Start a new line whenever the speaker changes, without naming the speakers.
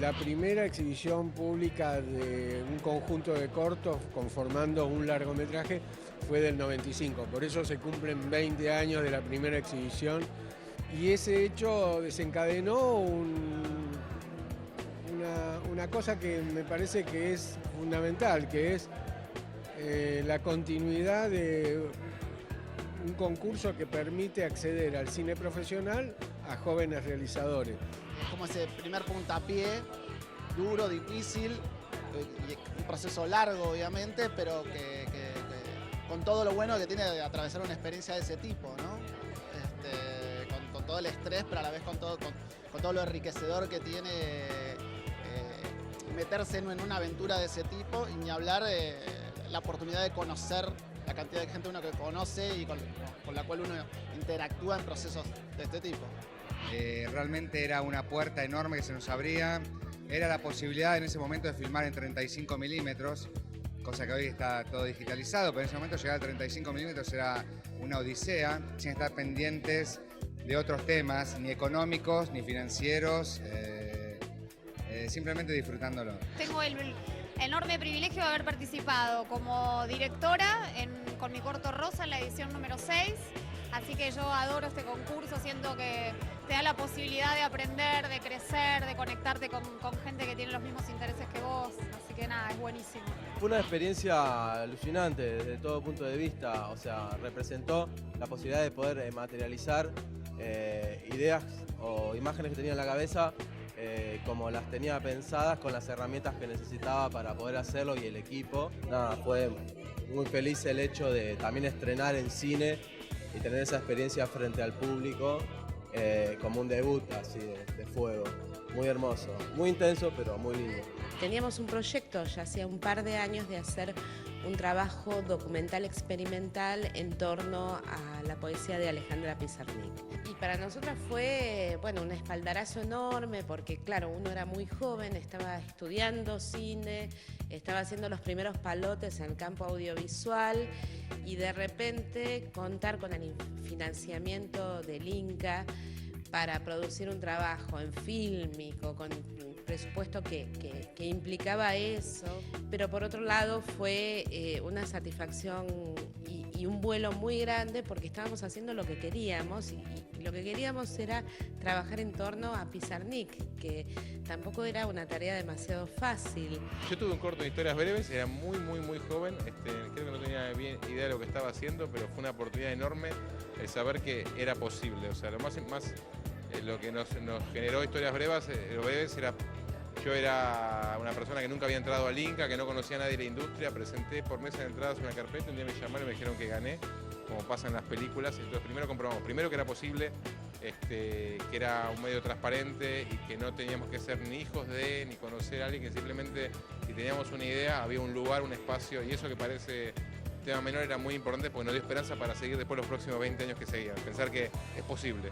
la primera exhibición pública de un conjunto de cortos conformando un largometraje fue del 95, por eso se cumplen 20 años de la primera exhibición y ese hecho desencadenó una cosa que me parece que es fundamental, que es la continuidad de un concurso que permite acceder al cine profesional a jóvenes realizadores.
Es como ese primer puntapié, duro, difícil, un proceso largo obviamente, pero que con todo lo bueno que tiene de atravesar una experiencia de ese tipo, ¿no? Con todo el estrés, pero a la vez con todo lo enriquecedor que tiene meterse en una aventura de ese tipo, y ni hablar la oportunidad de conocer la cantidad de gente uno que conoce y con la cual uno interactúa en procesos de este tipo.
Realmente era una puerta enorme que se nos abría, era la posibilidad en ese momento de filmar en 35 milímetros, cosa que hoy está todo digitalizado, pero en ese momento llegar a 35 milímetros era una odisea, sin estar pendientes de otros temas, ni económicos, ni financieros, simplemente disfrutándolo.
Tengo el enorme privilegio de haber participado como directora con mi corto Rosa en la edición número 6. Así que yo adoro este concurso, siento que te da la posibilidad de aprender, de crecer, de conectarte con gente que tiene los mismos intereses que vos. Así que nada, es buenísimo.
Fue una experiencia alucinante desde todo punto de vista, o sea, representó la posibilidad de poder materializar ideas o imágenes que tenía en la cabeza como las tenía pensadas con las herramientas que necesitaba para poder hacerlo y el equipo. Nada, fue muy feliz el hecho de también estrenar en cine y tener esa experiencia frente al público como un debut así de fuego. Muy hermoso, muy intenso pero muy lindo.
Teníamos un proyecto ya hacía un par de años de hacer un trabajo documental experimental en torno a la poesía de Alejandra Pizarnik. Y para nosotros fue, bueno, un espaldarazo enorme porque, claro, uno era muy joven, estaba estudiando cine, estaba haciendo los primeros palotes en el campo audiovisual y de repente contar con el financiamiento del Inca para producir un trabajo en fílmico, con un presupuesto que implicaba eso, pero por otro lado fue una satisfacción y un vuelo muy grande porque estábamos haciendo lo que queríamos y lo que queríamos era trabajar en torno a Pizarnik, que tampoco era una tarea demasiado fácil.
Yo tuve un corto de historias breves, era muy joven, creo que no tenía bien idea de lo que estaba haciendo, pero fue una oportunidad enorme el saber que era posible. O sea, lo que nos generó historias breves era, yo era una persona que nunca había entrado al Inca, que no conocía a nadie de la industria, presenté por mesa de entradas una carpeta, un día me llamaron y me dijeron que gané, como pasa en las películas. Entonces primero comprobamos, primero que era posible, que era un medio transparente y que no teníamos que ser ni hijos de, ni conocer a alguien, que simplemente si teníamos una idea había un lugar, un espacio, y eso que parece tema menor era muy importante porque nos dio esperanza para seguir después los próximos 20 años que seguían, pensar que es posible.